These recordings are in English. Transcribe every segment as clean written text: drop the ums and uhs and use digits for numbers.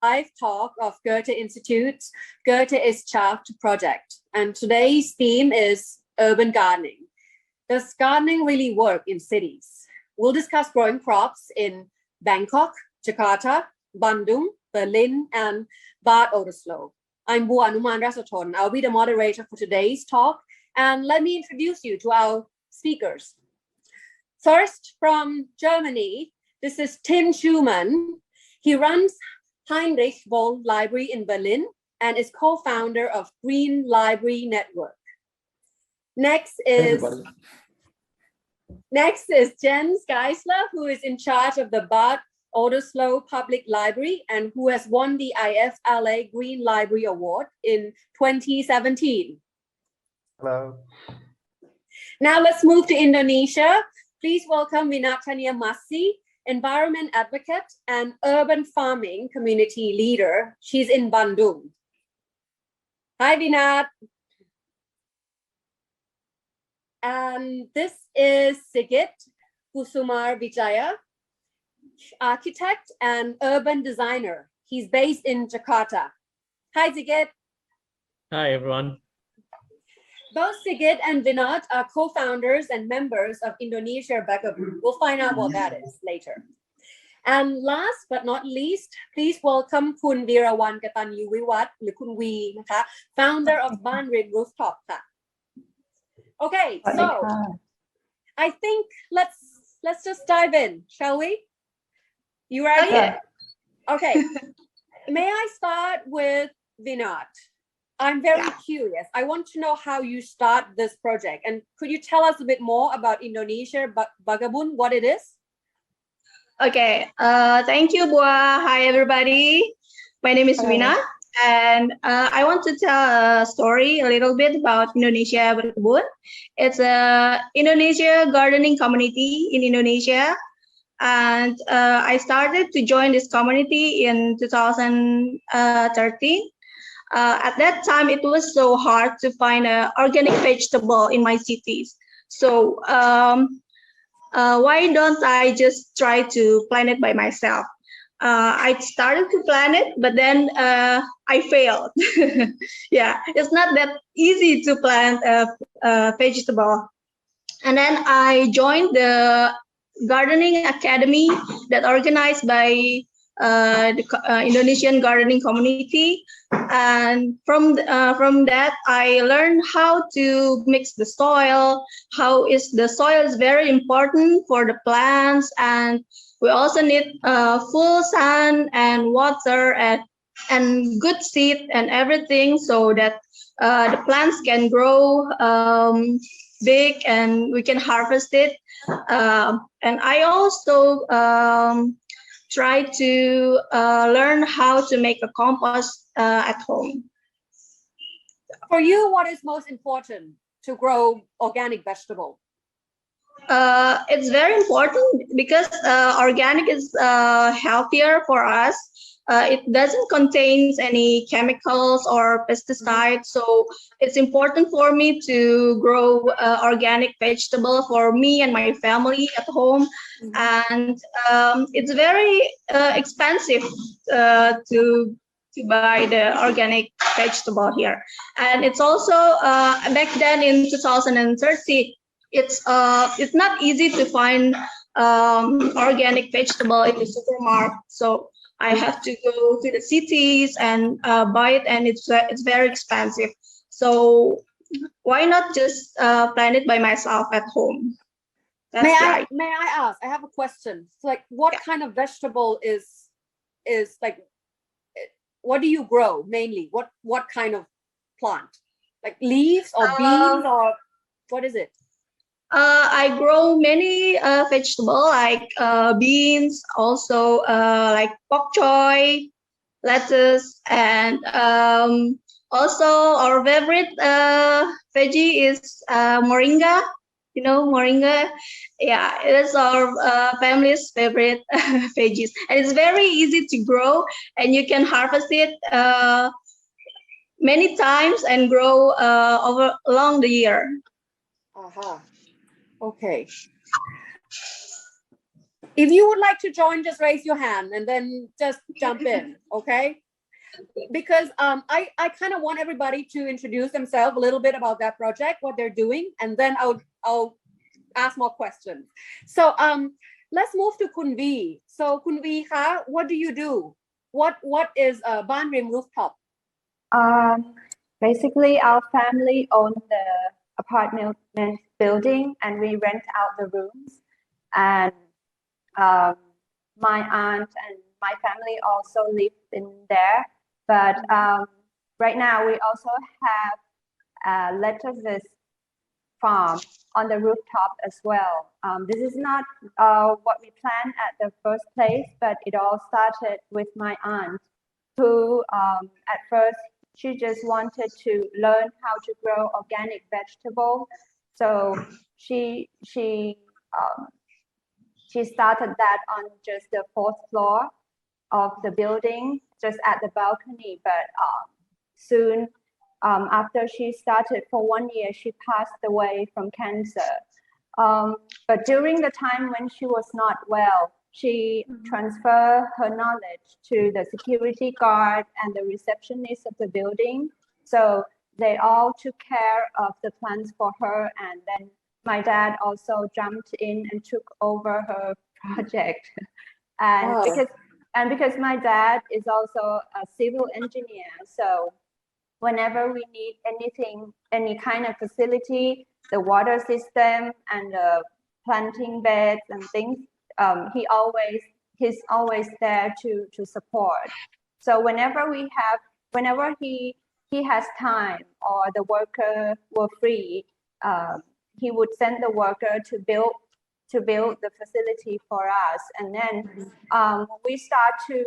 live talk of Goethe-Institut's Goethe is Scharf project. And today's theme is urban gardening. Does gardening really work in cities? We'll discuss growing crops in Bangkok, Jakarta, Bandung, Berlin, and Bad Odersloe. I'm Anuman Rajadhon. I'll be the moderator for today's talk. And let me introduce you to our speakers. First, from Germany, this is Tim Schumann. He runs Heinrich Böll Library in Berlin and is co-founder of Green Library Network. Next is Jens Geissler, who is in charge of the Bad Odersloe Public Library and who has won the IFLA Green Library Award in 2017. Hello. Now let's move to Indonesia. Please welcome Winartania, environment advocate and urban farming community leader. She's in Bandung. Hi, Winat. And this is Sigit Kusumawijaya, architect and urban designer. He's based in Jakarta. Hi, Sigit. Hi, everyone. Both Sigit and Winat are co-founders and members of Indonesia Vagabond. We'll find out what that is later. And last but not least, please welcome Kun Veerawan Katanyuvivad, หรือคุณวีนะคะ founder of Ban Red Rooftop ค่ะ. Okay, so I think let's just dive in, shall we? You ready? Okay. May I start with Winat? I'm very curious. I want to know how you start this project. And could you tell us a bit more about Indonesia Vagabond, what it is? Okay. Thank you, Bua. Hi, everybody. My name is Winat, and I want to tell a story a little bit about Indonesia Vagabond. It's a Indonesia gardening community in Indonesia. And I started to join this community in 2013. At that time, it was so hard to find an organic vegetable in my cities. So why don't I just try to plant it by myself? I started to plant it, but then I failed. Yeah, it's not that easy to plant a vegetable. And then I joined the gardening academy that organized by the Indonesian gardening community, and from that I learned how to mix the soil. The soil is very important for the plants, and we also need full sun and water and good seed and everything, so that the plants can grow big and we can harvest it. And I also try to learn how to make a compost at home. For you, what is most important to grow organic vegetable? It's very important because organic is healthier for us. It doesn't contain any chemicals or pesticides, so it's important for me to grow organic vegetable for me and my family at home. And it's very expensive to buy the organic vegetable here. And it's also back then in 2030, it's not easy to find organic vegetable in the supermarket. So I have to go to the cities and buy it, and it's very expensive. So why not just plant it by myself at home? May I ask? I have a question. So, like, what kind of vegetable is like? What do you grow mainly? What kind of plant? Like leaves or beans or what is it? I grow many vegetables like beans, also like bok choy, lettuce, and also our favorite veggie is moringa. You know moringa? Yeah, it is our family's favorite veggies, and it's very easy to grow, and you can harvest it many times and grow along the year. Okay. If you would like to join, just raise your hand and then just jump in, okay? Because I kind of want everybody to introduce themselves a little bit about that project, what they're doing, and then I'll ask more questions. So let's move to Kun V. So Kun V, what do you do? What is Ban Rim Rooftop? Basically, our family owns the apartment building, and we rent out the rooms. And my aunt and my family also live in there. But right now, we also have a lettuce farm on the rooftop as well. This is not what we planned at the first place, but it all started with my aunt, who at first she just wanted to learn how to grow organic vegetables. So she started that on just the fourth floor of the building, just at the balcony. But soon after she started, for 1 year, she passed away from cancer. But during the time when she was not well, she transferred her knowledge to the security guard and the receptionist of the building. So they all took care of the plants for her. And then my dad also jumped in and took over her project. And because my dad is also a civil engineer, so whenever we need anything, any kind of facility, the water system and the planting beds and things, he's always there to support. So whenever he has time or the worker were free, he would send the worker to build the facility for us. And then we start to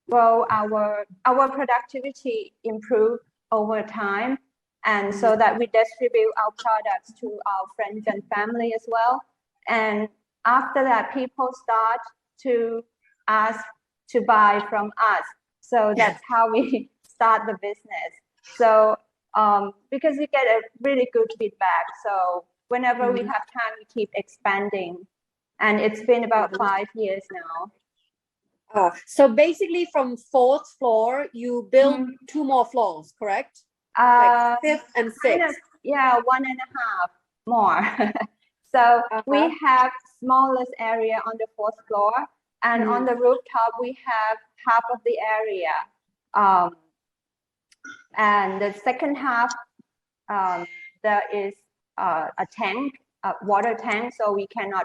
grow our productivity improve over time, and so that we distribute our products to our friends and family as well. And after that, people start to ask to buy from us. So that's how we start the business. So because we get a really good feedback, so whenever we have time, we keep expanding. And it's been about 5 years now. So basically from fourth floor, you build 2 more floors, correct? Like fifth and sixth. Yeah, 1.5 more. So we have smallest area on the fourth floor, and on the rooftop we have half of the area. And the second half, there is a tank, a water tank, so we cannot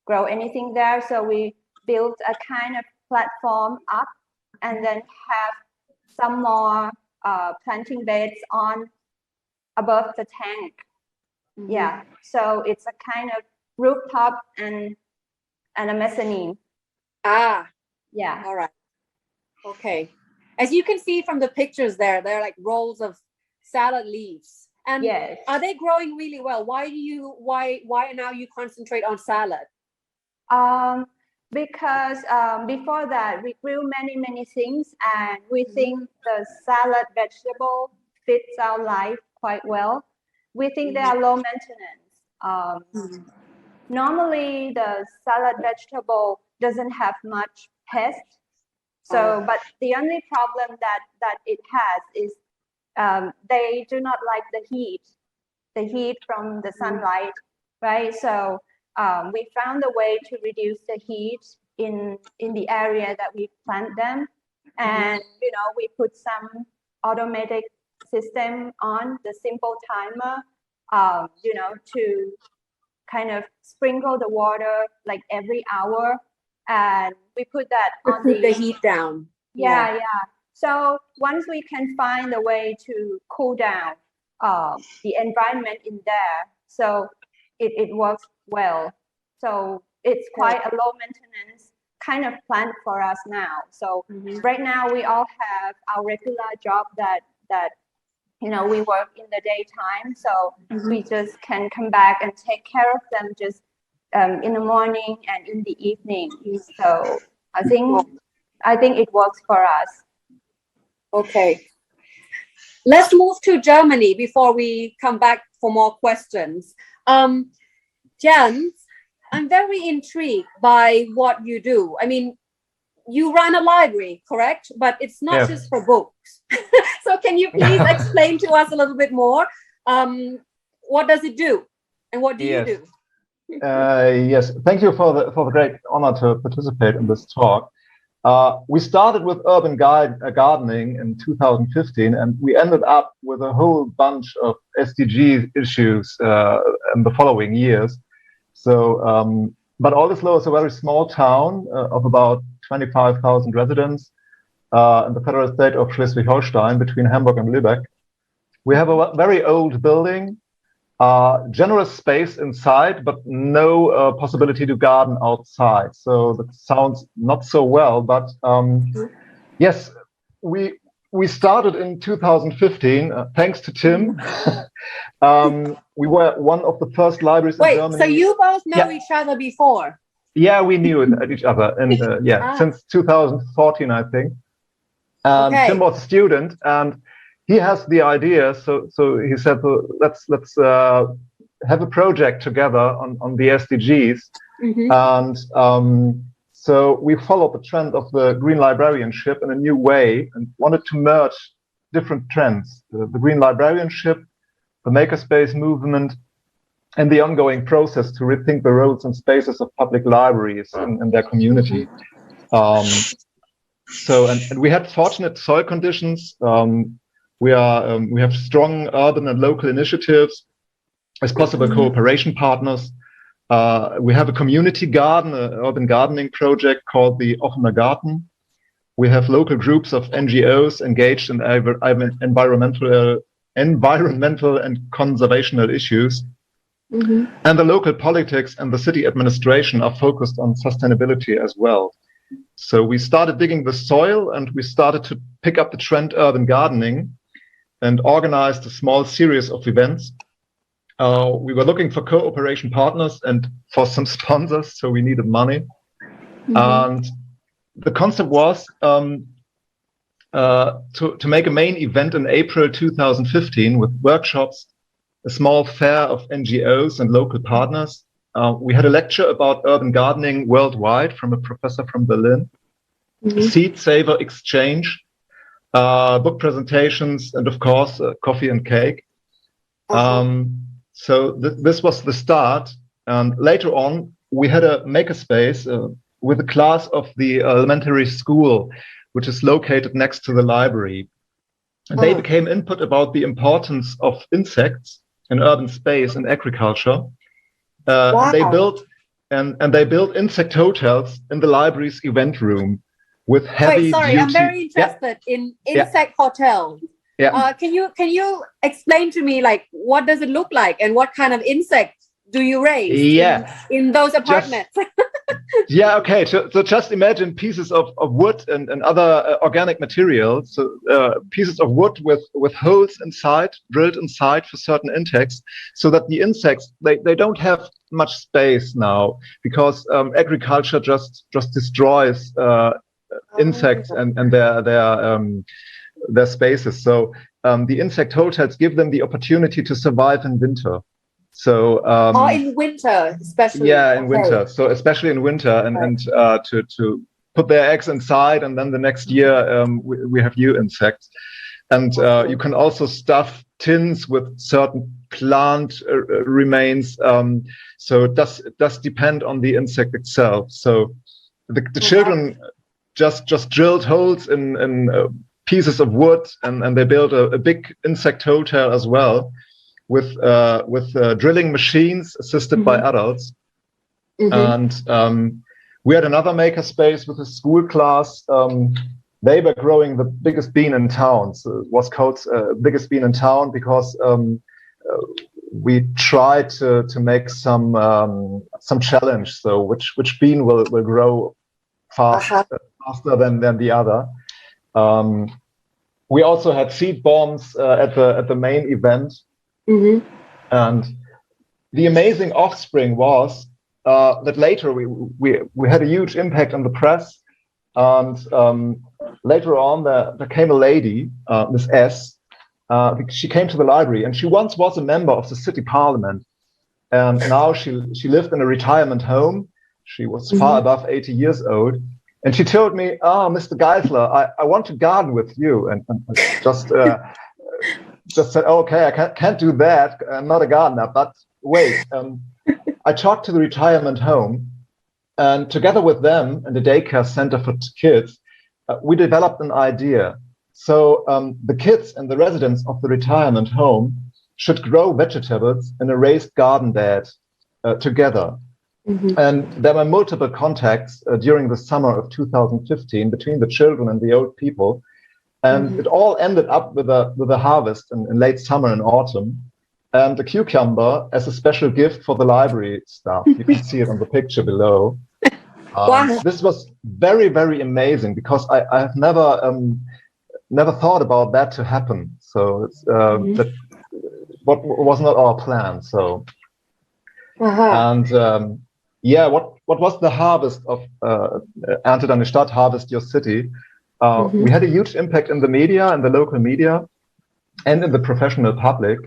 grow anything there. So we built a kind of platform up, and then have some more planting beds on above the tank. Yeah, so it's a kind of rooftop and a mezzanine. Yeah. All right. Okay. As you can see from the pictures there, they're like rolls of salad leaves. And yes. Are they growing really well? Why now you concentrate on salad? Because before that we grew many things, and we think the salad vegetable fits our life quite well. We think they are low maintenance. Normally the salad vegetable doesn't have much pest. So, but the only problem that it has is they do not like the heat from the sunlight, right? So we found a way to reduce the heat in the area that we plant them, and we put some automatic system on the simple timer, to kind of sprinkle the water like every hour, and we put that on the heat down. Yeah. So once we can find a way to cool down the environment in there, so it works well. So it's quite a low maintenance kind of plant for us now. So right now we all have our regular job that we work in the daytime. So we just can come back and take care of them just in the morning and in the evening. So I think it works for us. Okay. Let's move to Germany before we come back for more questions. Jens, I'm very intrigued by what you do. I mean, you run a library, correct? But it's not just for books. So can you please explain to us a little bit more? What does it do? And what do you do? Yes, thank you for the great honor to participate in this talk. We started with urban gardening in 2015, and we ended up with a whole bunch of SDG issues in the following years. So, but Oldesloe is a very small town of about 25,000 residents in the federal state of Schleswig-Holstein, between Hamburg and Lübeck. We have a very old building, generous space inside, but no possibility to garden outside. So that sounds not so well, but yes, we started in 2015, thanks to Tim. We were one of the first libraries in Germany. So you both know each other before? Yeah, we knew each other, and since 2014, I think. Tim was a student, and he has the idea. So he said, let's have a project together on the SDGs, and so we followed the trend of the green librarianship in a new way and wanted to merge different trends: the green librarianship, the makerspace movement, and the ongoing process to rethink the roles and spaces of public libraries in their community. And we had fortunate soil conditions. We have strong urban and local initiatives as possible cooperation partners. We have a community garden, an urban gardening project called the Offener Garten. We have local groups of NGOs engaged in environmental and conservational issues. And the local politics and the city administration are focused on sustainability as well. So we started digging the soil, and we started to pick up the trend urban gardening and organized a small series of events. We were looking for cooperation partners and for some sponsors, so we needed money. And the concept was to make a main event in April 2015 with workshops, a small fair of NGOs and local partners. We had a lecture about urban gardening worldwide from a professor from Berlin, seed saver exchange, book presentations, and of course, coffee and cake. So this was the start. And later on, we had a makerspace with a class of the elementary school, which is located next to the library. And they became input about the importance of insects in urban space and agriculture. They built insect hotels in the library's event room with heavy duty. I'm very interested in insect hotels. Can you explain to me, like, what does it look like and what kind of insects do you raise in those apartments? Okay. So just imagine pieces of wood and other organic materials. So pieces of wood with holes inside, drilled inside for certain insects, so that the insects they don't have much space now, because agriculture just destroys insects and their spaces. So the insect hotels give them the opportunity to survive in winter. So in winter, especially. In winter. So especially in winter, and to put their eggs inside, and then the next year we have new insects. And you can also stuff tins with certain plant remains. So it does depend on the insect itself. So the children just drilled holes in pieces of wood, and they built a big insect hotel as well, with drilling machines assisted by adults. And we had another makerspace with a school class. They were growing the biggest bean in town. So it was called biggest bean in town because we tried to make some challenge. So which bean will grow faster than the other. We also had seed bombs at the main event. And the amazing offspring was that later we had a huge impact on the press. And later on, there came a lady, Miss S. She came to the library, and she once was a member of the city parliament. and now she lived in a retirement home. She was far above 80 years old, and she told me, Mr. Geissler, I want to garden with you, and just said, okay, I can't do that. I'm not a gardener, but wait. I talked to the retirement home, and together with them and the daycare center for kids, we developed an idea. So the kids and the residents of the retirement home should grow vegetables in a raised garden bed together. And there were multiple contacts during the summer of 2015 between the children and the old people. And it all ended up with a harvest in late summer and autumn. And the cucumber as a special gift for the library staff. You can see it on the picture below. Wow. This was very, very amazing because I have never thought about that to happen. So it's that what was not our plan. So and yeah, what was the harvest of Ernte deine Stadt, Harvest Your City? We had a huge impact in the media, in the local media, and in the professional public.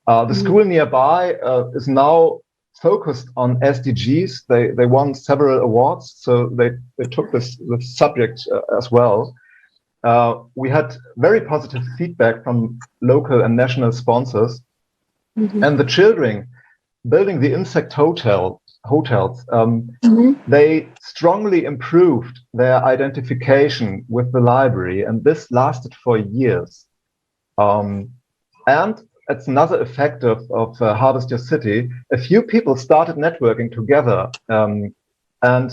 The school nearby is now focused on SDGs. They won several awards, so they took this subject as well. We had very positive feedback from local and national sponsors, and the children building the insect hotels. They strongly improved their identification with the library, and this lasted for years. And it's another effect of Harvest Your City. A few people started networking together and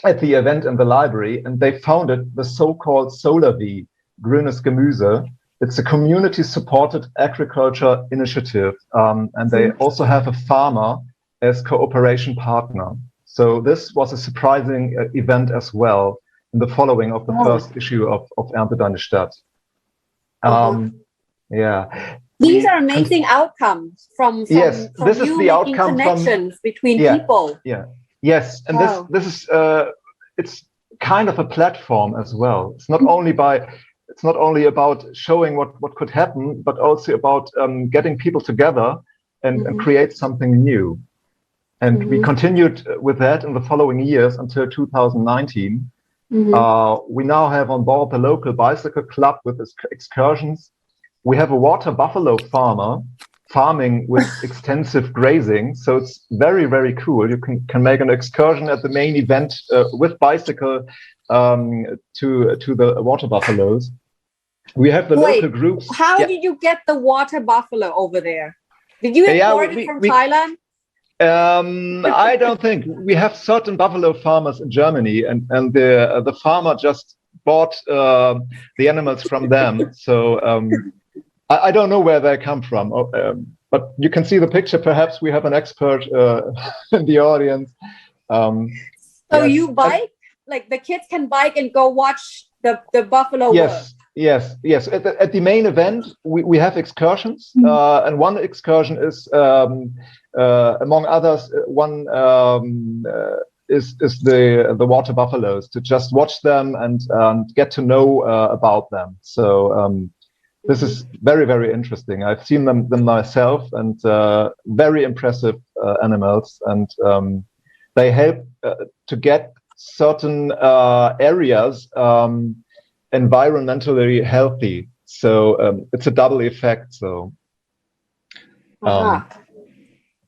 at the event in the library, and they founded the so-called Solar-V, Grünes Gemüse. It's a community-supported agriculture initiative, and they also have a farmer as cooperation partner. So this was a surprising event as well in the following of the first issue of Ernte deine Stadt. Yeah. These are amazing outcomes from yes, from this you is the making outcome connections between yeah, people. Yeah. Yes, and this is it's kind of a platform as well. It's not only about showing what could happen, but also about getting people together and create something new. And we continued with that in the following years until 2019. We now have on board the local bicycle club with its excursions. We have a water buffalo farmer farming with extensive grazing. So it's very, very cool. You can make an excursion at the main event with bicycle to the water buffaloes. We have the local groups. How did you get the water buffalo over there? Did you import it from Thailand? I don't think. We have certain buffalo farmers in Germany, and the farmer just bought the animals from them. So I don't know where they come from, but you can see the picture. Perhaps we have an expert in the audience. So you bike? Like the kids can bike and go watch the buffalo work? Yes. At the main event, we have excursions, and one excursion is, among others, one is the water buffaloes, to just watch them and get to know about them. So this is very, very interesting. I've seen them myself, and very impressive animals, and they help to get certain areas environmentally healthy. So it's a double effect. So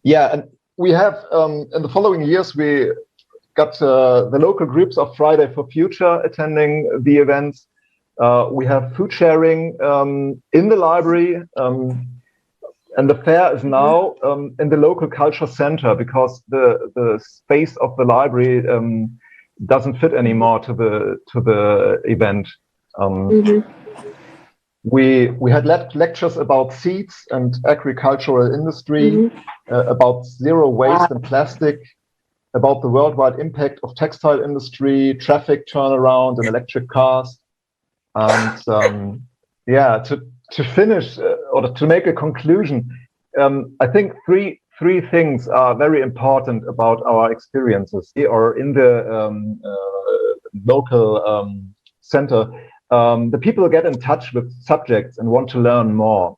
yeah, and we have in the following years we got the local groups of Friday for Future attending the events. We have food sharing in the library, and the fair is now in the local culture center, because the space of the library doesn't fit anymore to the event. We had lectures about seeds and agricultural industry, about zero waste and plastic, about the worldwide impact of textile industry, traffic turnaround, and electric cars. And yeah, to finish or to make a conclusion, I think three things are very important about our experiences or in the local center. The people get in touch with subjects and want to learn more.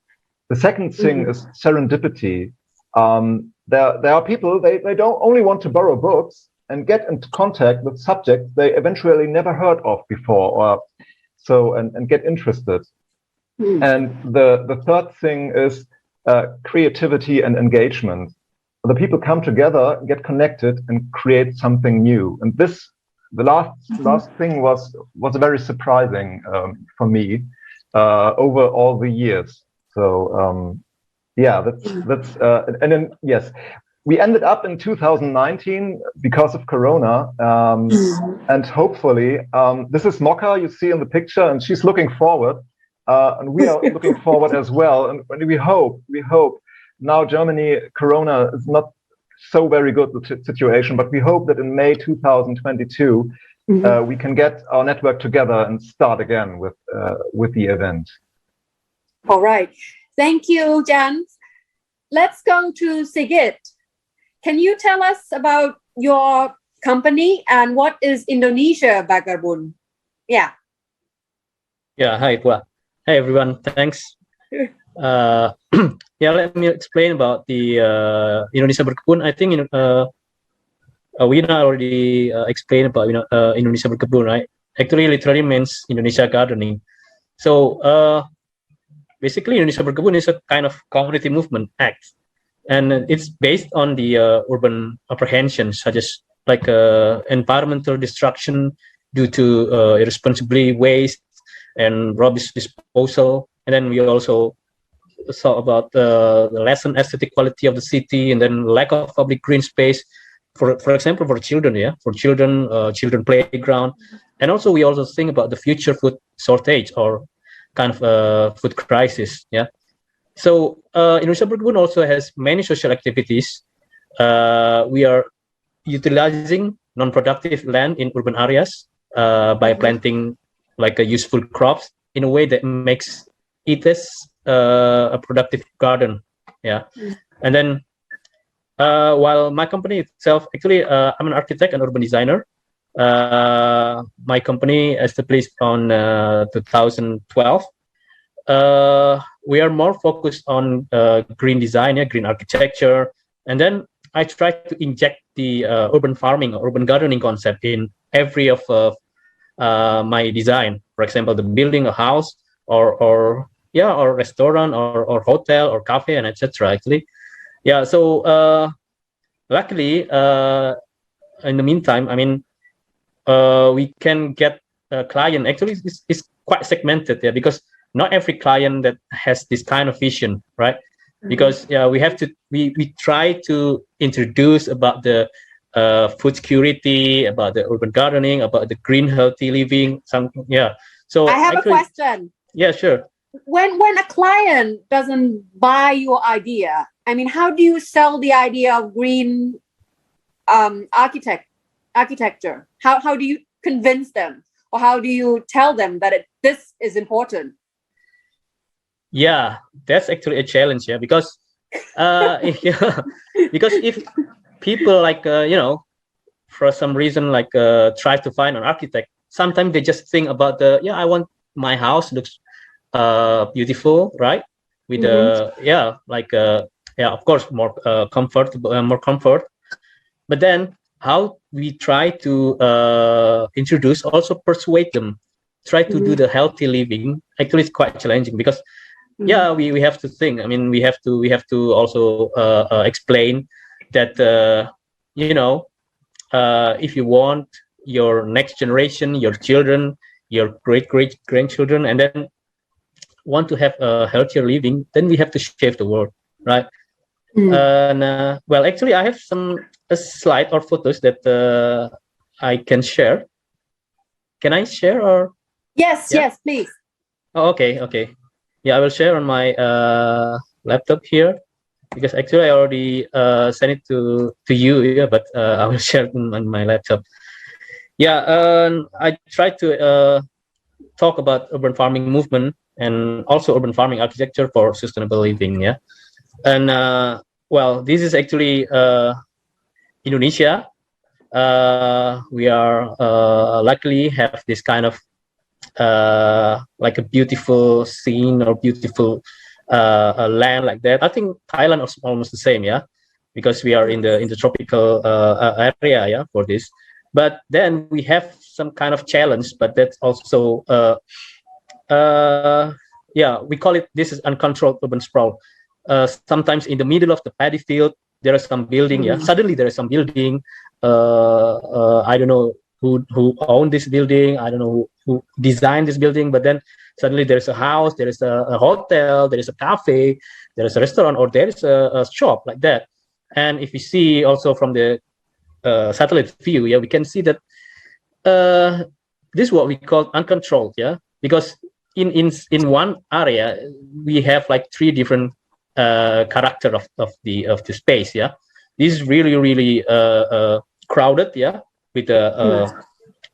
The second thing is serendipity. there are people, they don't only want to borrow books and get into contact with subjects they eventually never heard of before, or so, and get interested. And the third thing is creativity and engagement. The people come together, get connected, and create something new. And this, the last thing was very surprising for me over all the years. So yeah, that's and then yes, we ended up in 2019 because of Corona, and hopefully this is Mokka you see in the picture, and she's looking forward, and we are looking forward as well. And we hope now Germany, Corona is not so very good the situation, but we hope that in May 2022 we can get our network together and start again with the event. All right, thank you, Jans. Let's go to Sigit. Can you tell us about your company and what is Indonesia Bagarbun? Yeah. Yeah, hi, Pua. Hey, everyone. Thanks. Yeah, let me explain about the Indonesia Berkebun. I think Wina already explained about Indonesia Berkebun, right? Actually, literally means Indonesia gardening. So basically, Indonesia Berkebun is a kind of community movement act, and it's based on the urban apprehensions, such as like environmental destruction due to irresponsibly waste and rubbish disposal. And then we also saw about the less than aesthetic quality of the city, and then lack of public green space, for example, for children, children playground. And also we also think about the future food shortage or kind of food crisis. Yeah. So Indonesia Berkebun also has many social activities. We are utilizing non-productive land in urban areas by planting like a useful crops in a way that makes it as a productive garden. Yeah. And then while my company itself, actually I'm an architect and urban designer. My company established on 2012. We are more focused on green design, green architecture, and then I try to inject the urban farming or urban gardening concept in every of my design. For example, the building a house or restaurant or hotel or cafe and etc. Actually, yeah. So luckily, in the meantime, I mean, we can get a client. Actually, it's quite segmented, yeah, because not every client that has this kind of vision, right? Because we try to introduce about the food security, about the urban gardening, about the green healthy living. So I have a question. Yeah, sure. When a client doesn't buy your idea, I mean, how do you sell the idea of green architecture? How do you convince them, or how do you tell them that this is important? Yeah, that's actually a challenge, yeah, because because if people like for some reason like try to find an architect, sometimes they just think about I want my house looks beautiful, right? With of course more comfort. But then how we try to introduce, also persuade them, try to do the healthy living. Actually, it's quite challenging because we have to think. I mean, we have to also explain that if you want your next generation, your children, your great grandchildren, and then want to have a healthier living, then we have to shape the world, right? And well, actually, I have a slide or photos that I can share. Can I share or? Yes, please. Oh, okay. Yeah, I will share on my laptop here, because actually I already sent it to you, but I will share it on my laptop. Yeah, I try to talk about urban farming movement and also urban farming architecture for sustainable living. Yeah, and well, this is actually Indonesia. We are luckily have this kind of like a beautiful scene or beautiful land like that. I think Thailand is almost the same, yeah. because we are in the tropical area, yeah, for this. But then we have some kind of challenge, but that's also yeah, we call it, this is uncontrolled urban sprawl. Sometimes in the middle of the paddy field there is some building, yeah, suddenly there is some building. I don't know who owned this building, I don't know who designed this building, but then suddenly there's a house, there is a hotel, there is a cafe, there is a restaurant, or there is a shop like that. And if you see also from the satellite view, yeah, we can see that this is what we call uncontrolled, yeah, because in one area we have like 3 different character of the space, yeah. This is really crowded, yeah, with the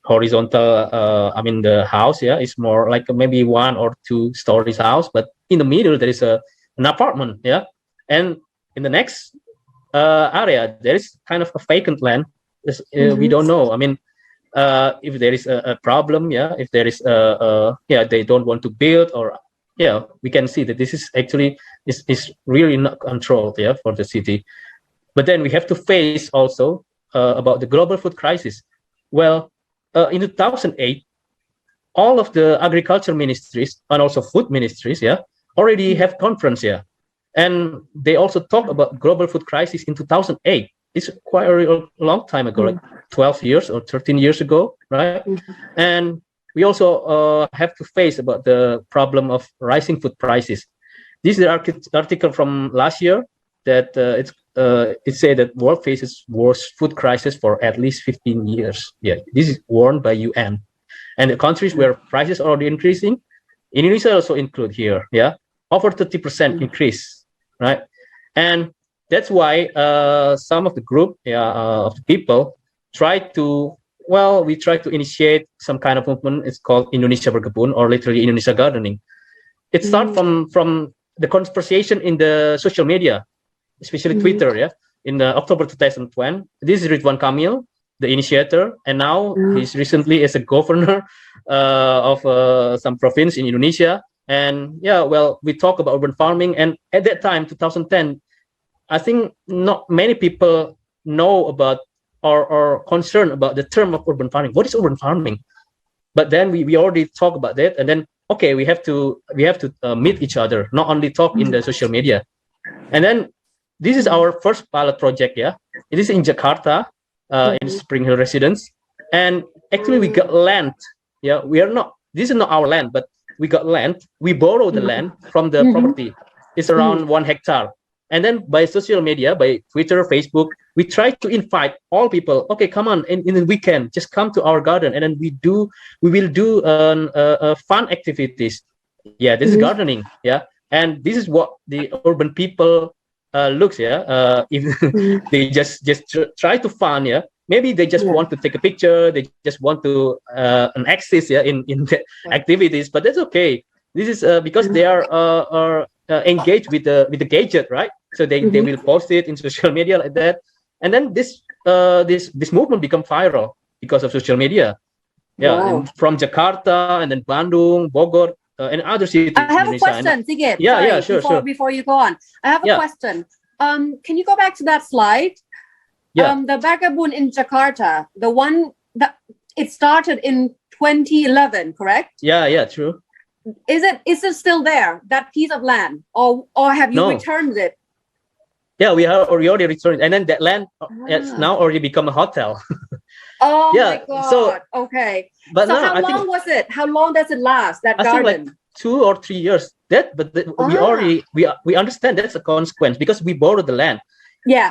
horizontal, I mean the house, yeah, is more like maybe 1 or 2 stories house, but in the middle there is an apartment, yeah, and in the next area there is kind of a vacant land. We don't know, I mean, if there is a problem, yeah, if there is yeah, they don't want to build, or yeah, we can see that this is actually is really not controlled, yeah, for the city. But then we have to face also about the global food crisis. Well, in 2008, all of the agriculture ministries and also food ministries, yeah, already have conference, yeah, and they also talk about global food crisis in 2008. It's quite a long time ago, like 12 years or 13 years ago, right? And we also have to face about the problem of rising food prices. This is an article from last year that it said that world faces worst food crisis for at least 15 years. Yeah, this is warned by UN. And the countries where prices are already increasing, Indonesia also include here, yeah, over 30% increase, right? And that's why some of the group, of the people try to, well, we try to initiate some kind of movement. It's called Indonesia Berkebun, or literally Indonesia Gardening. It starts from the conversation in the social media, especially Twitter, yeah, in October 2020. This is Ridwan Kamil, the initiator, and now he's recently as a governor of some province in Indonesia. And yeah, well, we talk about urban farming, and at that time, 2010, I think not many people know about or concerned about the term of urban farming. What is urban farming? But then we already talk about that, and then okay, we have to meet each other, not only talk in the social media. And then this is our first pilot project. Yeah, it is in Jakarta, in Spring Hill Residence, and actually we got land. Yeah, we are not. This is not our land, but we got land. We borrow the land from the property. It's around 1 hectare. And then by social media, by Twitter, Facebook, we try to invite all people. Okay, come on, in the weekend, just come to our garden, and then we will do fun activities. Yeah, this is gardening. Yeah, and this is what the urban people looks. Yeah, if they just try to fun. Yeah, maybe they just want to take a picture. They just want to an access. Yeah, in the activities, but that's okay. This is because they are engaged with the gadget, right? So they will post it in social media like that, and then this movement become viral because of social media. Yeah, from Jakarta and then Bandung, Bogor, and other cities. I have a question, Sigit. Yeah, sure. Before you go on, I have a question. Can you go back to that slide? Yeah. The Berkebun in Jakarta, the one that it started in 2011, correct? Yeah, true. Is it still there, that piece of land, or have you returned it? Yeah, we already returned, and then that land it's now already become a hotel. Oh my God! So okay, but so how long was it? How long does it last? That garden? I think like 2 or 3 years. We understand that's a consequence because we borrowed the land. Yeah.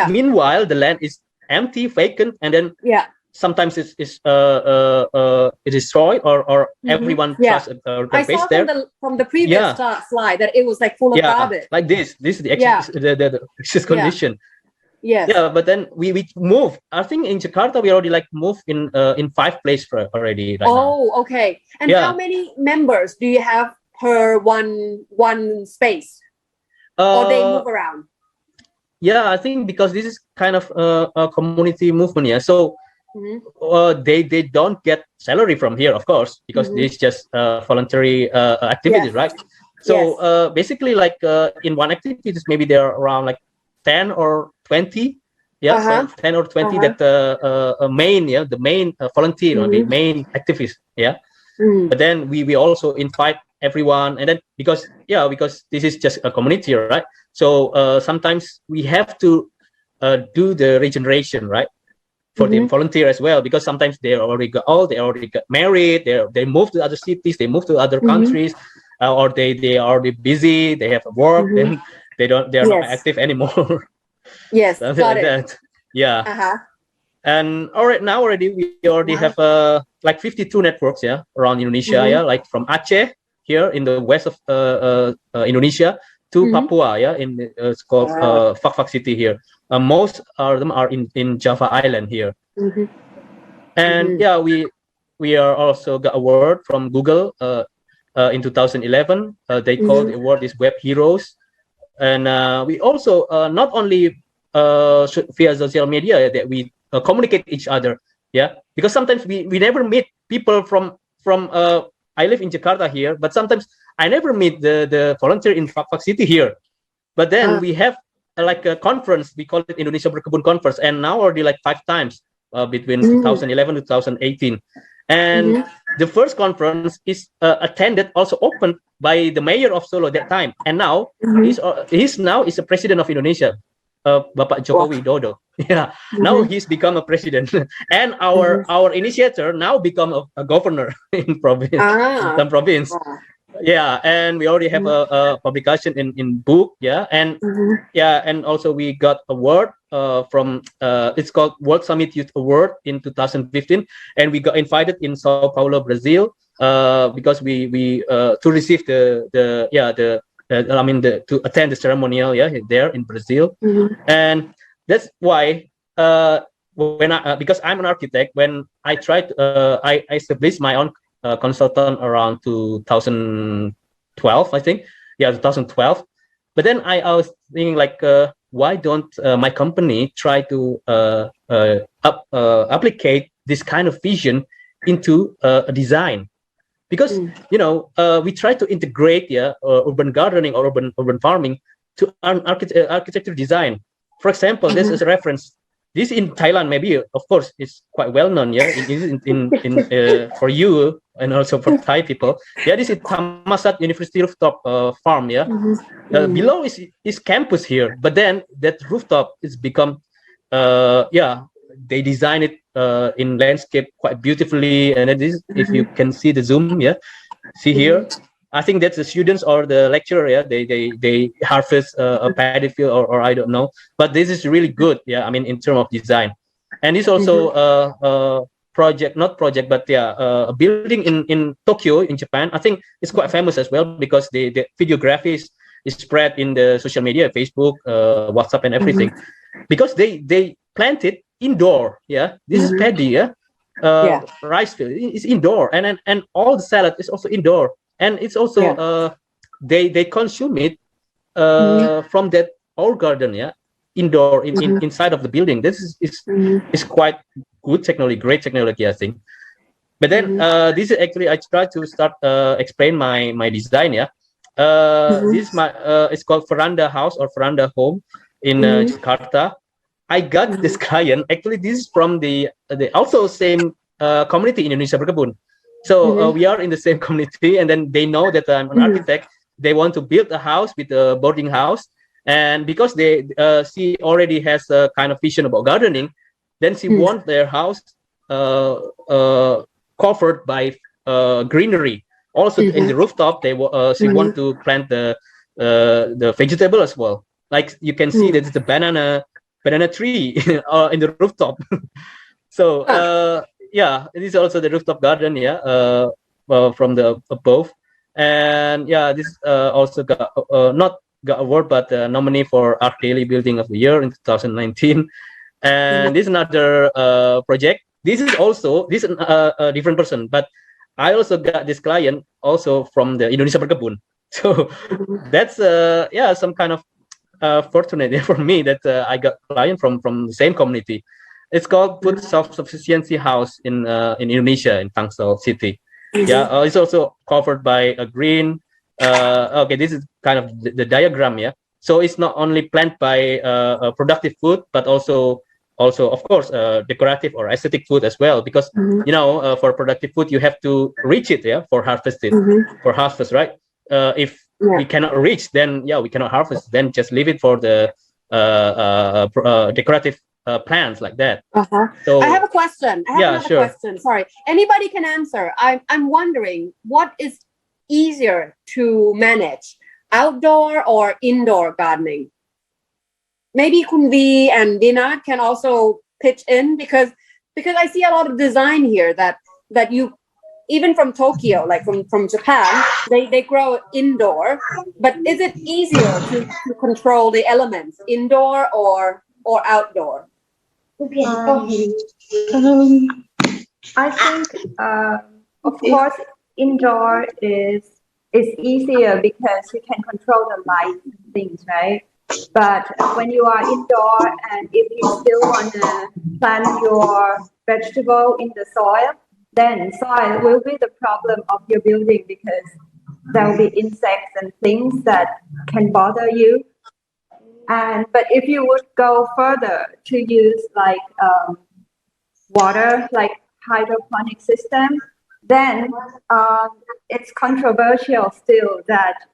Meanwhile, the land is empty, vacant, and then sometimes it's destroyed or everyone trusts their base there. From the previous slide that it was like full of garbage. Like this is the actual condition. Yes. Yeah, but then we move. I think in Jakarta we already like moved in 5 places already. Right now. Okay. And how many members do you have per one space? Or they move around? Yeah, I think because this is kind of a community movement. Yeah, so. They don't get salary from here, of course, because this is just voluntary activities, right? So basically, like in one activity, maybe there are around like 10 or 20, so 10 or 20 that the main volunteer, the main activist, But then we also invite everyone, and then because this is just a community, right? So sometimes we have to do the regeneration, right? For the volunteer as well, because sometimes they already got old, they already got married, they move to other cities, they move to other countries, or they are already busy, they have work, then they are not active anymore. Yes, Something got like it. that. And already we already have like 52 networks around Indonesia, like from Aceh here in the west of Indonesia to Papua, in it's called Fak City here. Most of them are in Java Island here. And we are also got award from Google in 2011. They called the award is Web Heroes. And we also not only via social media that we communicate each other, because sometimes we never meet people from I live in Jakarta here, but sometimes I never meet the volunteer in Fak City here. But then we have like a conference, we call it Indonesia Berkebun Conference, and now already like 5 times between 2011 to 2018. And the first conference is attended, also opened by the mayor of Solo that time, and now he's now is a president of Indonesia, Bapak Joko Widodo. Now he's become a president, and our initiator now become a governor in province, some province. And we already have a publication in book, and and also we got award from it's called World Summit Youth Award in 2015, and we got invited in Sao Paulo, Brazil, because we to receive to attend the ceremonial there in Brazil. And that's why when because I'm an architect, when I tried I established my own consultant around 2012, I think. 2012. But then I was thinking like, why don't my company try to applicate this kind of vision into a design? Because we try to integrate urban gardening or urban farming to an architecture design. For example, this is a reference. This in Thailand, maybe, of course, is quite well known, in for you and also for Thai people. This is Thammasat University rooftop farm, below is campus here, but then that rooftop is become, they design it in landscape quite beautifully, and it is, if you can see the zoom, see here. I think that's the students or the lecturer, they harvest a paddy field or I don't know, but this is really good, I mean, in terms of design. And it's also a building in Tokyo, in Japan. I think it's quite famous as well because the videography is spread in the social media, Facebook, WhatsApp, and everything, because they plant it indoor. This is paddy, rice field is indoor, and all the salad is also indoor. And it's also they consume it from that old garden, indoor inside of the building. This is quite good technology, great technology, I think. But then this is actually I try to start explain my design. This is my it's called veranda house or veranda home in Jakarta. I got this client. Actually, this is from the also same community in Indonesia Berkebun. So we are in the same community, and then they know that I'm an architect. They want to build a house with a boarding house, and because she already has a kind of vision about gardening, then she wants their house covered by greenery. Also in the rooftop, she want to plant the vegetable as well. Like you can see, that it's the banana tree in the rooftop. So. It is also the rooftop garden, from the above, and this also got not got award, but nominee for Art Daily Building of the Year in 2019. And this is another project. This is a different person, but I also got this client also from the Indonesia Berkebun. So that's some kind of fortunate for me that I got client from the same community. It's called Food Self-Sufficiency House in Indonesia, in Tangsel City. It's also covered by a green. Okay, this is kind of the diagram. So it's not only plant by productive food, but also of course decorative or aesthetic food as well, because you know, for productive food you have to reach it, yeah, for harvested, for harvest, right? If we cannot reach, then we cannot harvest, then just leave it for the decorative plants like that. So I have a question. I have another question. Sorry, anybody can answer. I'm wondering, what is easier to manage, outdoor or indoor gardening? Maybe Kunvi and Vinart can also pitch in, because I see a lot of design here that you, even from Tokyo, like from Japan, they grow indoor. But is it easier to control the elements indoor or outdoor? I think, of course, indoor is easier because you can control the light things, right? But when you are indoor and if you still want to plant your vegetable in the soil, then soil will be the problem of your building, because there will be insects and things that can bother you. But if you would go further to use like water, like hydroponic system, then it's controversial still that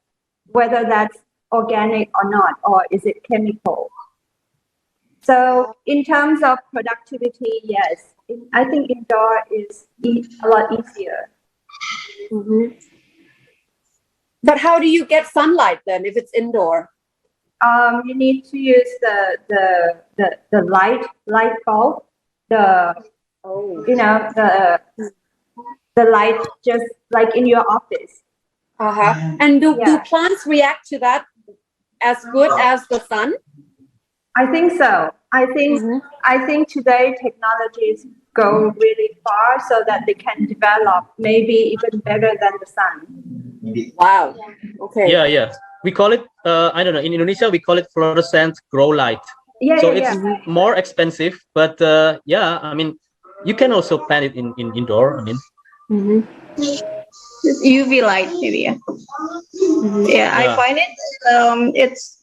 whether that's organic or not, or is it chemical. So in terms of productivity, yes, I think indoor is a lot easier. But how do you get sunlight then if it's indoor? You need to use the light bulb, you know, the light just like in your office. And do plants react to that as good as the sun? I think so. I think today technologies go really far so that they can develop maybe even better than the sun. Wow. Okay. Yeah. We call it, I don't know, in Indonesia, we call it fluorescent grow light. So it's more expensive, but I mean, you can also plant it in indoor, I mean. UV light, maybe. I find it's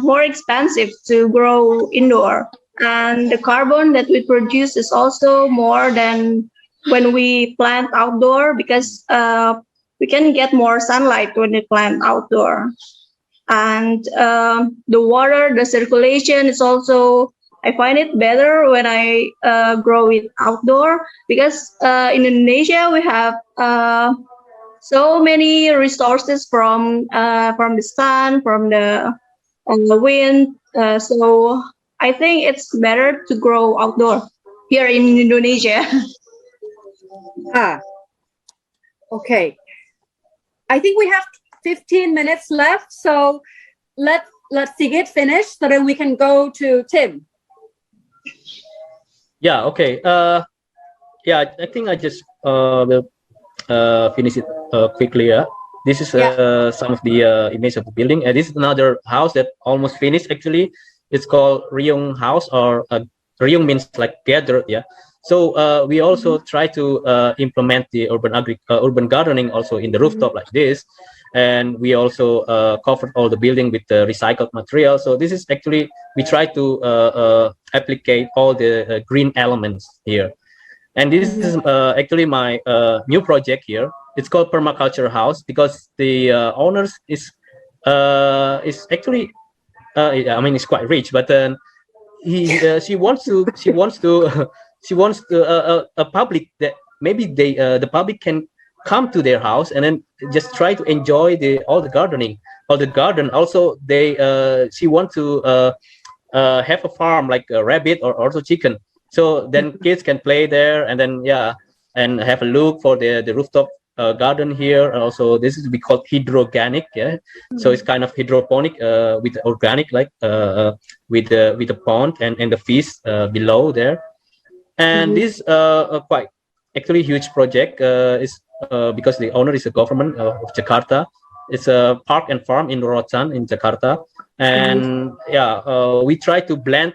more expensive to grow indoor, and the carbon that we produce is also more than when we plant outdoor, because we can get more sunlight when we plant outdoor. And the water, the circulation is also, I find it better when I grow it outdoor, because in Indonesia we have so many resources from the sun, from the wind. So I think it's better to grow outdoor here in Indonesia. Okay. I think we have 15 minutes left, so let Sigit finish so then we can go to Tim. Okay. I think I just will finish it quickly. This is some of the image of the building, and this is another house that almost finished. Actually, it's called Ryung house, or Ryung means like gathered. So we also try to implement the urban gardening also in the rooftop like this, and we also covered all the building with the recycled material. So this is actually, we try to applicate all the green elements here. And this is actually my new project here. It's called permaculture house, because the owners is actually I mean, it's quite rich, but she wants a public that maybe the public can come to their house and then just try to enjoy all the garden. Also, she wants to have a farm like a rabbit or also chicken. So then kids can play there, and then and have a look for the rooftop garden here. And also, this is we call hydrogenic. So it's kind of hydroponic with organic, like with the pond and the fish below there. And this quite actually huge project is because the owner is a government of Jakarta. It's a park and farm in Rajadhon in Jakarta, and we try to blend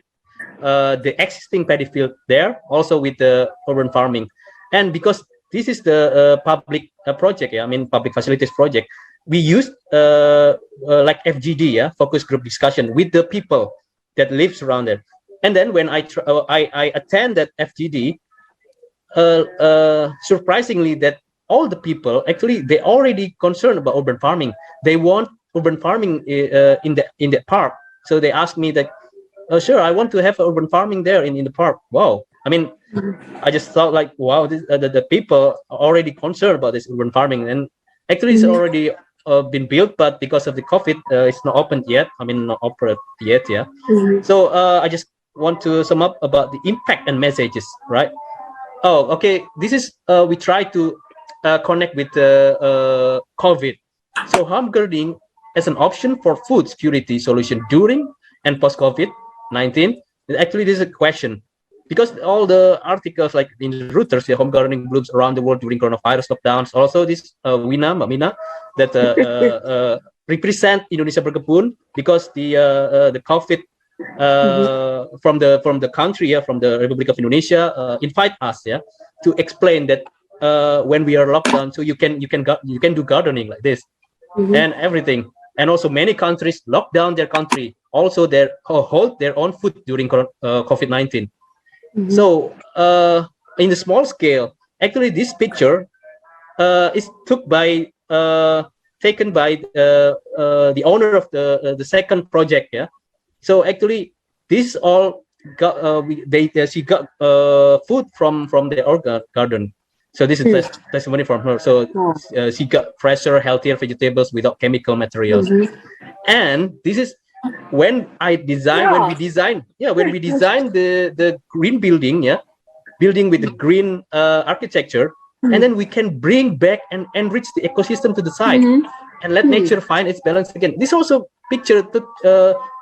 the existing paddy field there also with the urban farming. And because this is the public project, I mean public facilities project, we use like FGD, yeah, focus group discussion with the people that lives around it. And then when I attend that FGD, surprisingly, that all the people actually they already concerned about urban farming. They want urban farming in the park. So they asked me that, sure, I want to have urban farming there in the park. Wow. I mean, I just thought like, wow, the people are already concerned about this urban farming, and actually it's already been built, but because of the COVID, it's not opened yet. I mean, not operate yet. Yeah. So I just want to sum up about the impact and messages, right? Oh, okay. This is we try to connect with COVID. So home gardening as an option for food security solution during and post COVID-19. Actually, this is a question because all the articles like in Reuters, the home gardening blooms around the world during coronavirus lockdowns. Also, this Mbak Mina, that represent Indonesia Berkebun because the COVID from the country, from the Republic of Indonesia, invite us, to explain that when we are locked down, so you can do gardening like this and everything. And also many countries lock down their country, also hold their own food during COVID-19. So in the small scale, actually this picture is taken by the owner of the second project. Yeah. So actually this all got she got food from their garden. So this is testimony from her. So she got fresher, healthier vegetables without chemical materials. And this is when we design the green building, building with the green architecture, and then we can bring back and enrich the ecosystem to the side and let nature find its balance again. This also picture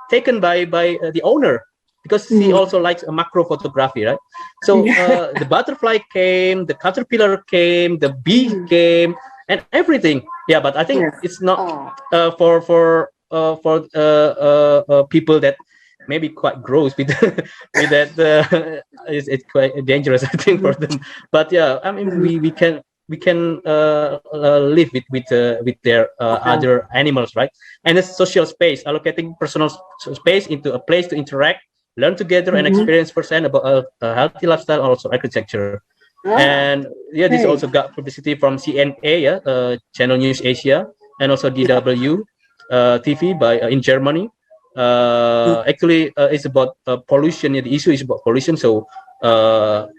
taken by the owner, because he also likes a macro photography, right? So the butterfly came, the caterpillar came, the bee came, and everything. Yeah, but I think it's not for people that maybe quite gross with that. It's quite dangerous, I think, for them. But yeah, I mean, we can live with their other animals, right? And it's social space, allocating personal space into a place to interact, learn together, and experience firsthand about a healthy lifestyle, also architecture. And this also got publicity from CNA, Channel News Asia, and also DW TV in Germany. Actually, it's about pollution. The issue is about pollution. So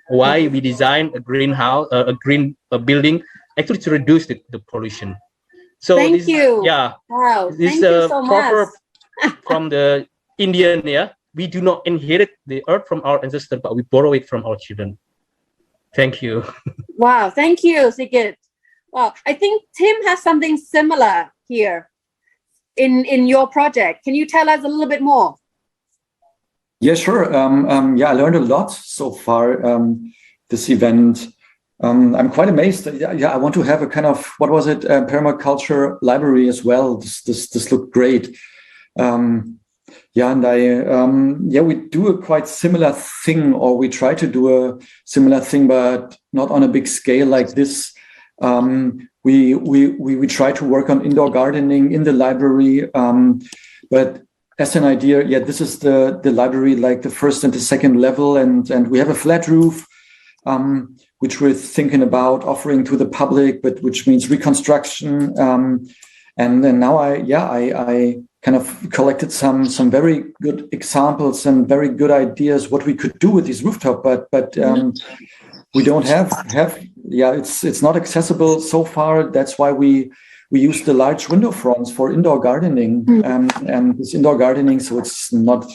why we design a greenhouse, a green building, actually to reduce the pollution. So thank you. Yeah. Wow. This Thank you so proverb much. from the Indian. Yeah. We do not inherit the earth from our ancestors, but we borrow it from our children. Thank you. Wow. Thank you, Sigit. Wow. I think Tim has something similar here in your project. Can you tell us a little bit more? Yeah, sure. I learned a lot so far this event. I'm quite amazed. I want to have a kind of, what was it, permaculture library as well. This looked great. We do a quite similar thing, or we try to do a similar thing, but not on a big scale like this. We try to work on indoor gardening in the library, but as an idea, this is the library, like the first and the second level, and we have a flat roof, which we're thinking about offering to the public, but which means reconstruction. And then now I kind of collected some very good examples and very good ideas what we could do with these rooftop, but we don't have it's not accessible so far. That's why we use the large window fronts for indoor gardening, and this indoor gardening, so it's not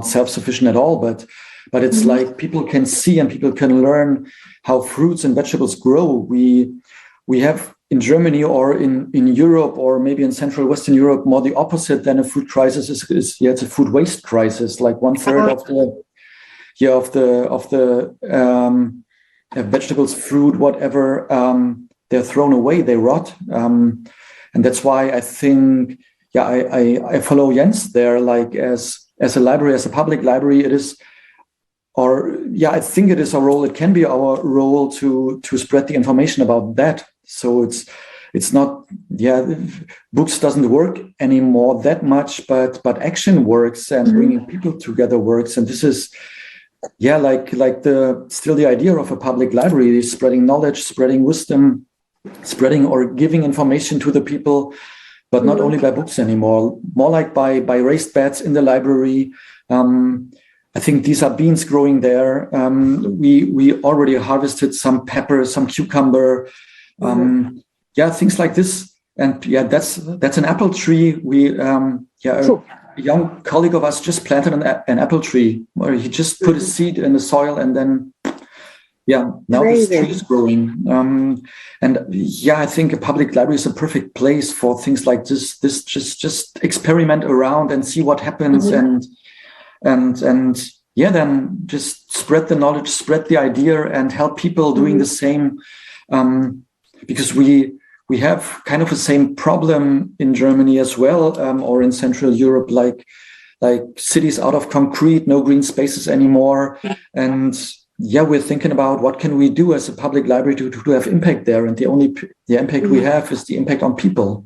self-sufficient at all, but it's like people can see and people can learn how fruits and vegetables grow. We have in Germany or in Europe or maybe in Central Western Europe more the opposite than a food crisis is it's a food waste crisis. Like 1/3 of the vegetables, fruit, whatever, they're thrown away, they rot, and that's why I think I follow Jens there, like as a library, as a public library, it is. I think it is our role. It can be our role to spread the information about that. So it's not, books doesn't work anymore that much, but action works, and bringing people together works. And this is, like the idea of a public library is spreading knowledge, spreading wisdom, spreading or giving information to the people, but not only by books anymore, more like by raised beds in the library. I think these are beans growing there. We already harvested some pepper, some cucumber, things like this. And that's an apple tree. A young colleague of us just planted an apple tree, where he just put a seed in the soil, and then now this tree is growing. I think a public library is a perfect place for things like this. This just experiment around and see what happens, and then just spread the knowledge, spread the idea, and help people doing the same. Because we have kind of the same problem in Germany as well, or in Central Europe, like cities out of concrete, no green spaces anymore. And we're thinking about what can we do as a public library to have impact there. And the impact we have is the impact on people.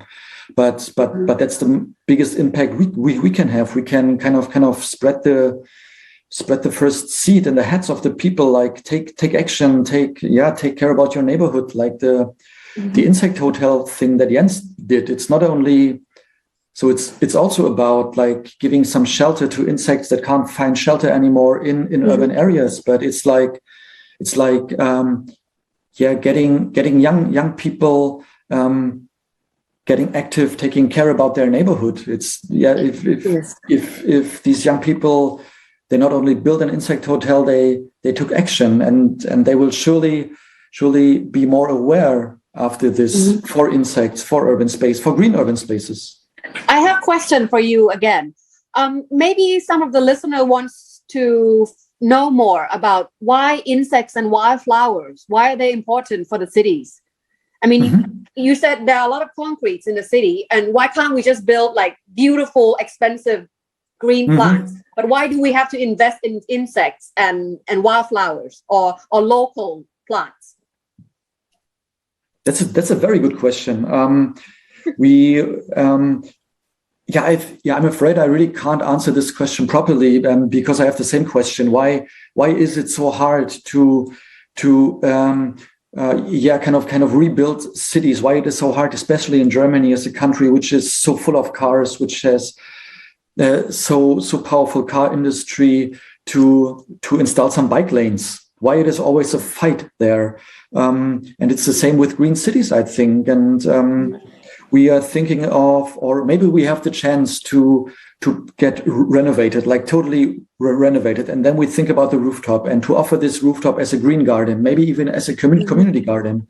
But that's the biggest impact we can have. We can kind of spread the first seed in the heads of the people, like take action, take care about your neighborhood, like the insect hotel thing that Jens did. It's not only, so it's also about like giving some shelter to insects that can't find shelter anymore in urban areas, but it's like getting young people getting active, taking care about their neighborhood. It's if these young people, they not only build an insect hotel, they took action, and they will surely be more aware after this for insects, for urban space, for green urban spaces. I have a question for you again. Maybe some of the listener wants to know more about why insects and wildflowers, why are they important for the cities? I mean, you said there are a lot of concretes in the city, and why can't we just build like beautiful, expensive green plants? But why do we have to invest in insects and wildflowers or local plants? That's a very good question. I'm afraid I really can't answer this question properly, because I have the same question. Why is it so hard to kind of rebuild cities? Why it is so hard, especially in Germany, as a country which is so full of cars, which has so powerful car industry, to install some bike lanes? Why it is always a fight there? And it's the same with green cities, I think. And we are thinking of, or maybe we have the chance to get renovated, like totally renovated. And then we think about the rooftop, and to offer this rooftop as a green garden, maybe even as a community garden.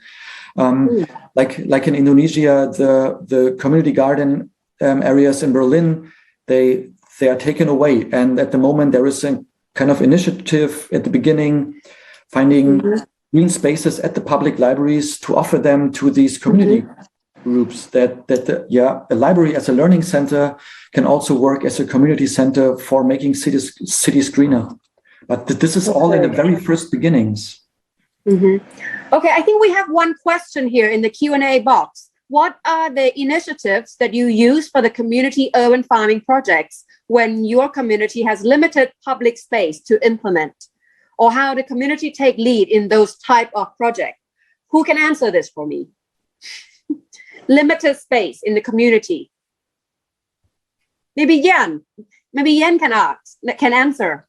Like in Indonesia, the community garden areas in Berlin, they are taken away. And at the moment, there is a kind of initiative at the beginning, finding green spaces at the public libraries to offer them to these community groups, that a library as a learning center can also work as a community center for making cities greener. But this is all in the very first beginnings. Okay, I think we have one question here in the Q&A box. What are the initiatives that you use for the community urban farming projects when your community has limited public space to implement? Or how the community take lead in those type of projects? Who can answer this for me? Limited space in the community. Maybe Jan can answer.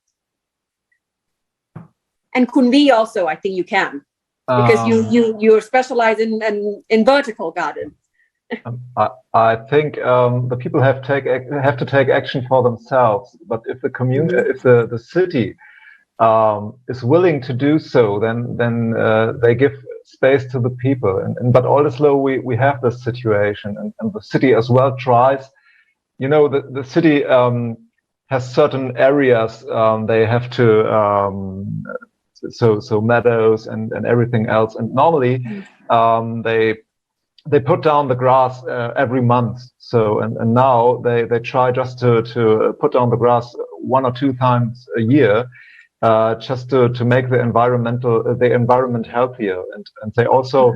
And Kunvi also, I think you can, because you're specialized in vertical garden. I think the people have to take action for themselves. But if the community, if the city is willing to do so, then they give space to the people. But all this low, we have this situation, and the city as well tries. You know, the city has certain areas they have to so meadows and everything else. And normally they put down the grass every month. So and now they try just to put down the grass 1 or 2 times a year. Just to make the environment healthier, and they also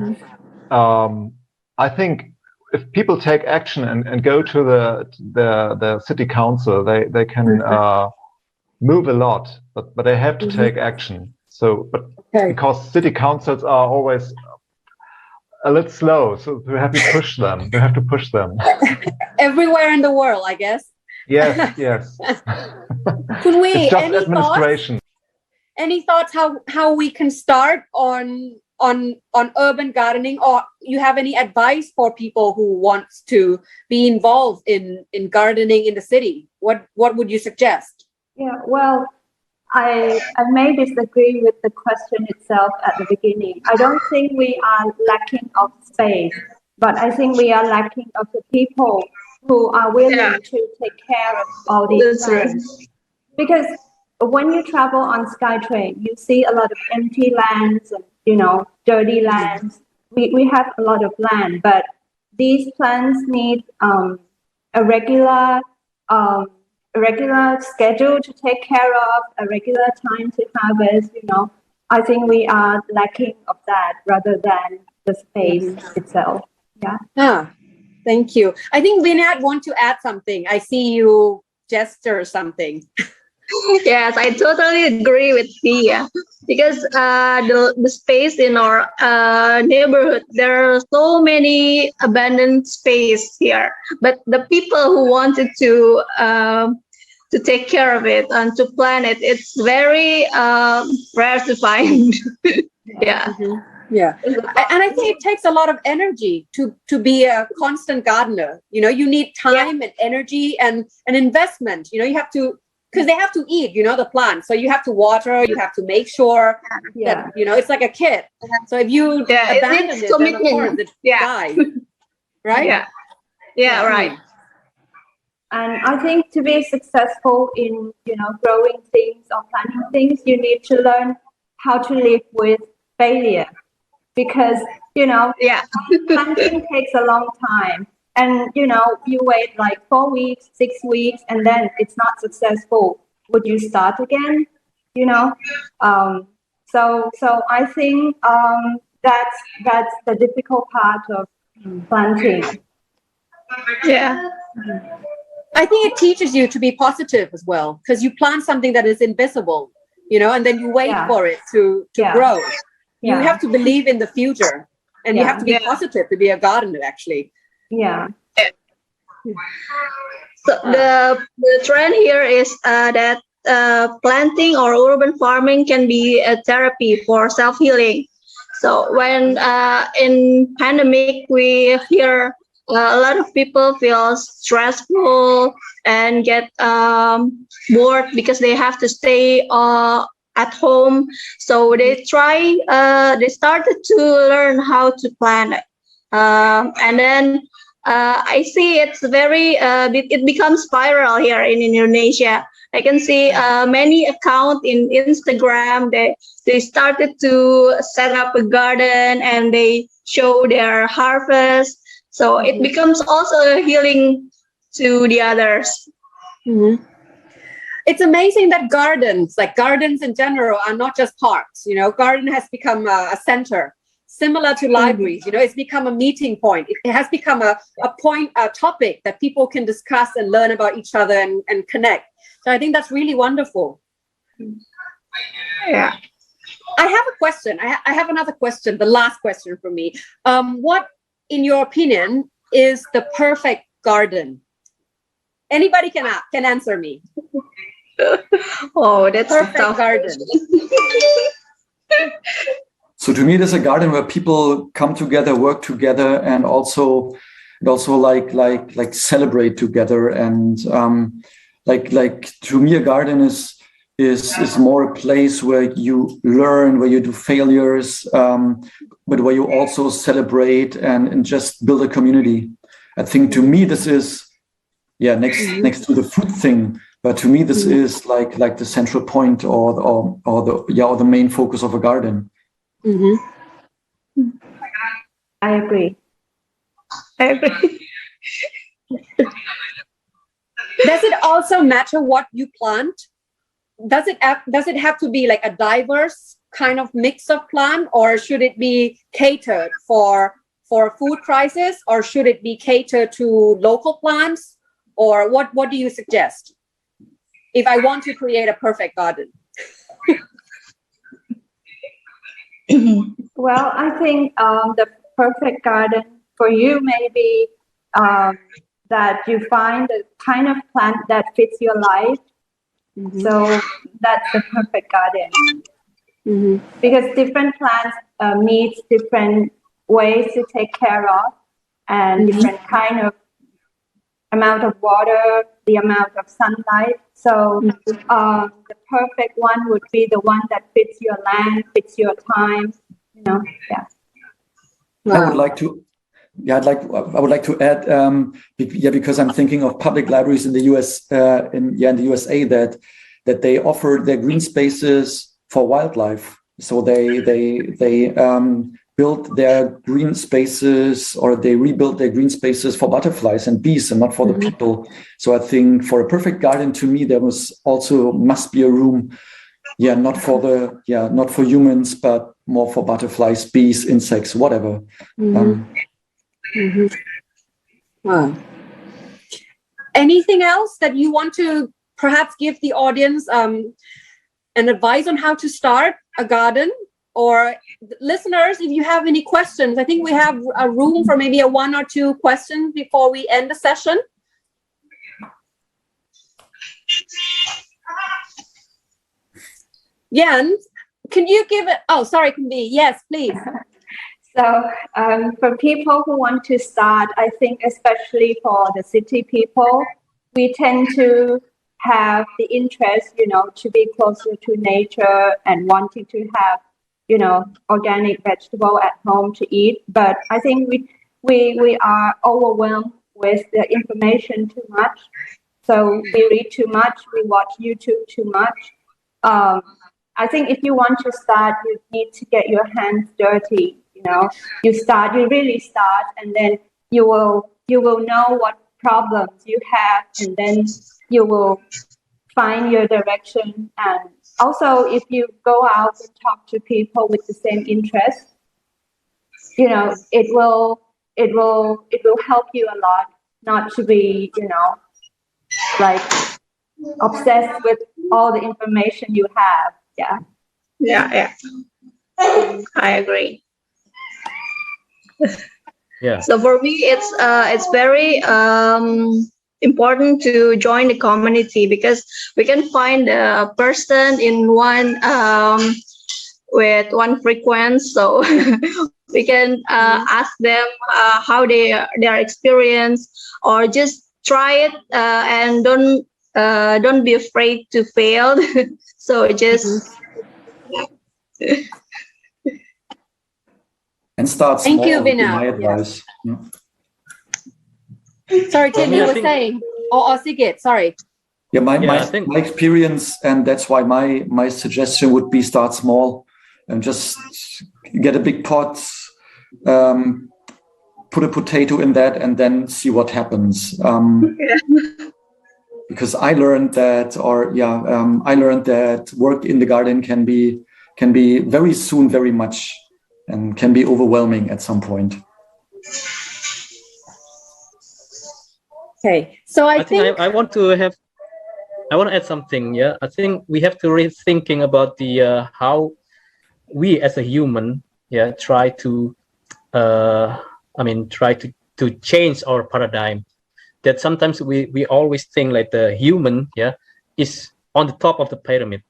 I think if people take action and go to the city council, they can move a lot, but they have to take action. So, but because city councils are always a little slow, so we have to push them. We have to push them. Everywhere in the world, I guess. Yes, yes. Could we? It's just administration. Any thoughts how we can start on urban gardening, or you have any advice for people who want to be involved in gardening in the city? What would you suggest? Yeah, well, I may disagree with the question itself at the beginning. I don't think we are lacking of space, but I think we are lacking of the people who are willing to take care of all these things. Because when you travel on SkyTrain, you see a lot of empty lands and, dirty lands. We have a lot of land, but these plants need a regular schedule to take care of, a regular time to harvest. I think we are lacking of that rather than the space itself. Yeah. Thank you. I think Vinat want to add something. I see you gesture something. Yes, I totally agree with Pia, because the space in our neighborhood, there are so many abandoned space here, but the people who wanted to take care of it and to plant it, it's very rare to find. Yeah. Yeah, and I think it takes a lot of energy to be a constant gardener. You need time and energy and an investment. You have to, because they have to eat, the plants. So you have to water, you have to make sure that, it's like a kid. So if you abandon it, then of course it dies. Right? Yeah, right. And I think to be successful in, growing things or planting things, you need to learn how to live with failure. Because, planting takes a long time. And, you wait like 4 weeks, 6 weeks, and then it's not successful. Would you start again? So I think that's the difficult part of planting. Yeah. I think it teaches you to be positive as well, because you plant something that is invisible, and then you wait for it to grow. You have to believe in the future, and you have to be positive to be a gardener, actually. Yeah. So the trend here is that planting or urban farming can be a therapy for self-healing. So when in pandemic, we hear a lot of people feel stressful and get bored because they have to stay at home. So they started to learn how to plant. And then I see it's it becomes viral here in Indonesia. I can see many accounts in Instagram. They started to set up a garden and they show their harvest. So it becomes also a healing to the others. Mm-hmm. It's amazing that gardens in general, are not just parks. Garden has become a center, similar to libraries. It's become a meeting point. It has become a topic that people can discuss and learn about each other and connect. So I think that's really wonderful. Yeah. I have a question. I have another question, the last question for me. What, in your opinion, is the perfect garden? Anybody can answer me. Oh, that's perfect tough. Garden. So to me, there's a garden where people come together, work together, and also like celebrate together. And like to me, a garden is more a place where you learn, where you do failures, but where you also celebrate and just build a community. I think to me this is next to the food thing. But to me, this is like the central point or the main focus of a garden. Mm-hmm. I agree. Does it also matter what you plant? Does it have to be like a diverse kind of mix of plant, or should it be catered for for food crisis, or should it be catered to local plants? Or what do you suggest if I want to create a perfect garden? Well, I think the perfect garden for you may be that you find the kind of plant that fits your life. Mm-hmm. So that's the perfect garden. Mm-hmm. Because different plants need different ways to take care of, and different kind of amount of water, the amount of sunlight. So the perfect one would be the one that fits your land, fits your time. Yeah. Wow. I would like to add, because I'm thinking of public libraries in the US, in the USA, that they offer their green spaces for wildlife. So they build their green spaces, or they rebuild their green spaces for butterflies and bees, and not for the people. So I think for a perfect garden, to me, there must be a room, not for humans, but more for butterflies, bees, insects, whatever. Wow. Anything else that you want to perhaps give the audience an advice on how to start a garden? Or listeners, if you have any questions, I think we have a room for maybe 1 or 2 questions before we end the session. Jan, can you give it? Oh, sorry, Kundi. Yes, please. So for people who want to start, I think especially for the city people, we tend to have the interest, to be closer to nature and wanting to have, organic vegetable at home to eat. But I think we are overwhelmed with the information too much. So we read too much, we watch YouTube too much. I think if you want to start, you need to get your hands dirty. You really start, and then you will know what problems you have, and then you will find your direction. And also, if you go out and talk to people with the same interest, it will help you a lot not to be, like obsessed with all the information you have. Yeah. I agree. Yeah. So for me, it's very important to join the community, because we can find a person in one with one frequency. So we can ask them how their experience, or just try it and don't be afraid to fail. So just. And start small. Thank you, Vina. My advice. Yes. Sorry, Tim, you were saying, or Sigit, sorry. Yeah, my experience, and that's why my suggestion would be start small and just get a big pot, put a potato in that, and then see what happens. Because I learned that, work in the garden can be very soon very much, and can be overwhelming at some point. Okay, so I think I want to add something. Yeah, I think we have to rethinking about the how we as a human, try to change our paradigm. That sometimes we always think like the human, is on the top of the pyramid.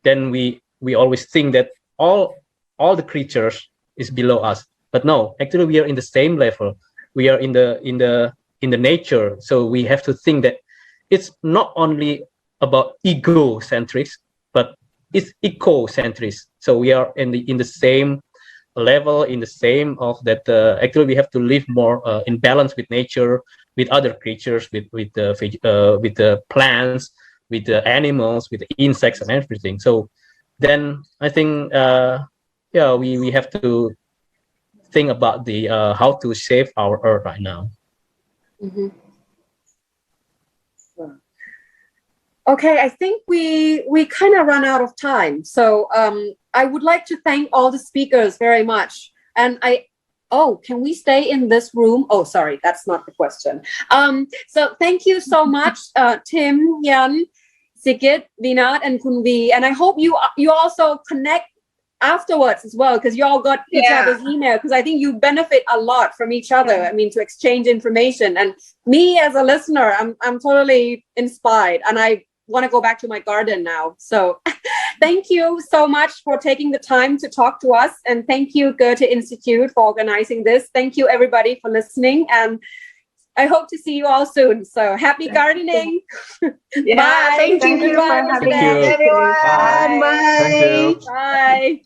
Then we always think that all the creatures is below us. But no, actually we are in the same level. We are in the nature. So we have to think that it's not only about egocentric, but it's ecocentric. So we are in the same level, in the same of that. Actually, we have to live more in balance with nature, with other creatures, with the plants, with the animals, with the insects and everything. So then I think we have to think about the how to save our Earth right now. Mm-hmm. Okay, I think we kind of run out of time. So I would like to thank all the speakers very much. And oh, can we stay in this room? Oh, sorry, that's not the question. So thank you so much, Tim, Yan, Sigit, Vinat, and Kunvi. And I hope you also connect afterwards as well, because you all got each other's email, because I think you benefit a lot from each other. I mean, to exchange information. And me as a listener, I'm totally inspired, and I want to go back to my garden now. So thank you so much for taking the time to talk to us. And thank you, Goethe-Institut, for organizing this. Thank you, everybody, for listening. And I hope to see you all soon. So happy gardening. Yeah, Bye. thank you for having Thank you. us, everyone. Bye. Bye. Thank you. Bye.